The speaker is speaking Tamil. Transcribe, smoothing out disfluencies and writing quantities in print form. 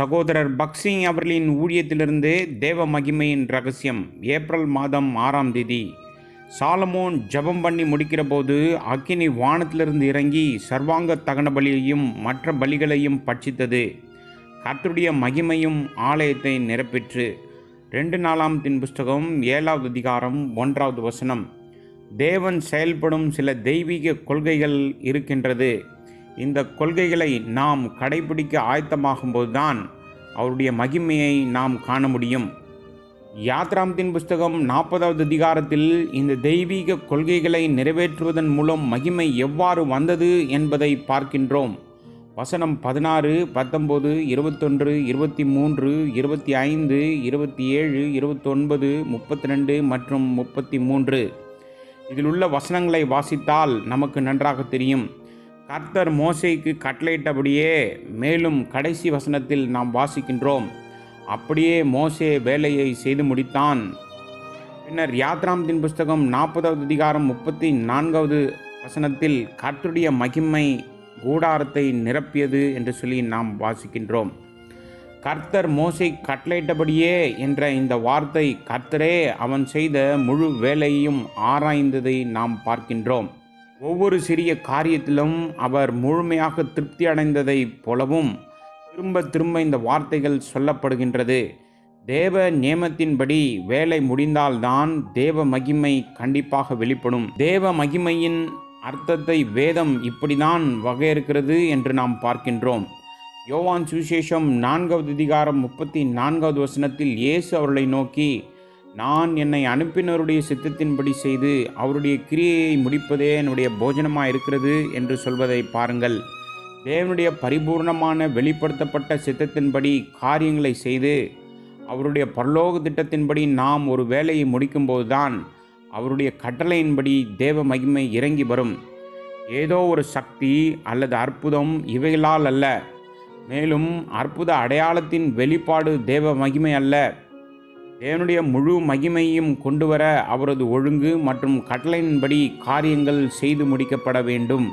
சகோதரர் பக்சிங் அவர்களின் ஊழியத்திலிருந்து தேவ மகிமையின் ரகசியம். ஏப்ரல் மாதம் 6ஆம் தேதி. சாலமோன் ஜெபம் பண்ணி முடிக்கிற போது அக்கினி வானத்திலிருந்து இறங்கி சர்வாங்க தகன பலியையும் மற்ற பலிகளையும் பட்சித்தது. கர்த்தருடைய மகிமையும் ஆலயத்தை நிரப்பிற்று. 2 நாளாகமத்தின் புஸ்தகம் 7வது அதிகாரம் 1வது வசனம். தேவன் செயல்படும் சில தெய்வீக கொள்கைகள் இருக்கின்றது. இந்த கொள்கைகளை நாம் கடைபிடிக்க ஆயத்தமாகும்போதுதான் அவருடைய மகிமையை நாம் காண முடியும். யாத்ராமத்தின் புஸ்தகம் 40வது அதிகாரத்தில் இந்த தெய்வீக கொள்கைகளை நிறைவேற்றுவதன் மூலம் மகிமை எவ்வாறு வந்தது என்பதை பார்க்கின்றோம். வசனம் 16, 19, 21, 23, 25, 27, 29, 32 மற்றும் 33. இதில் உள்ள வசனங்களை வாசித்தால் நமக்கு நன்றாக தெரியும். கர்த்தர் மோசேக்கு கட்டளையிட்டபடியே மேலும் கடைசி வசனத்தில் நாம் வாசிக்கின்றோம், அப்படியே மோசே வேலையை செய்து முடித்தான். பின்னர் யாத்ராமத்தின் புஸ்தகம் 40வது அதிகாரம் 34வது வசனத்தில் கர்த்தருடைய மகிமை கூடாரத்தை நிரப்பியது என்று சொல்லி நாம் வாசிக்கின்றோம். கர்த்தர் மோசே கட்டளையிட்டபடியே என்ற இந்த வார்த்தை கர்த்தரே அவன் செய்த முழு வேலையையும் ஆராய்ந்ததை நாம் பார்க்கின்றோம். ஒவ்வொரு சிறிய காரியத்திலும் அவர் முழுமையாக திருப்தி அடைந்ததைப் போலவும் திரும்ப திரும்ப இந்த வார்த்தைகள் சொல்லப்படுகின்றது. தேவ நியமத்தின்படி வேலை முடிந்தால்தான் தேவ மகிமை கண்டிப்பாக வெளிப்படும். தேவ மகிமையின் அர்த்தத்தை வேதம் இப்படிதான் வகையிருக்கிறது என்று நாம் பார்க்கின்றோம். யோவான் சுவிசேஷம் 4வது அதிகாரம் 34வது வசனத்தில் இயேசு அவர்களை நோக்கி, நான் என்னை அனுப்பினருடைய சித்தத்தின்படி செய்து அவருடைய கிரியையை முடிப்பதே என்னுடைய போஜனமாக இருக்கிறது என்று சொல்வதை பாருங்கள். தேவனுடைய பரிபூர்ணமான வெளிப்படுத்தப்பட்ட சித்தத்தின்படி காரியங்களை செய்து அவருடைய பரலோக திட்டத்தின்படி நாம் ஒரு வேலையை முடிக்கும்போது தான் அவருடைய கட்டளையின்படி தேவ மகிமை இறங்கி வரும். ஏதோ ஒரு சக்தி அல்லது அற்புதம் இவைகளால் அல்ல, மேலும் அற்புத அடையாளத்தின் வெளிப்பாடு தேவ மகிமை அல்ல. தேவனுடைய முழு மகிமையும் கொண்டு வர அவரது ஒழுங்கு மற்றும் கட்டளையின்படி காரியங்கள் செய்து முடிக்கப்பட வேண்டும்.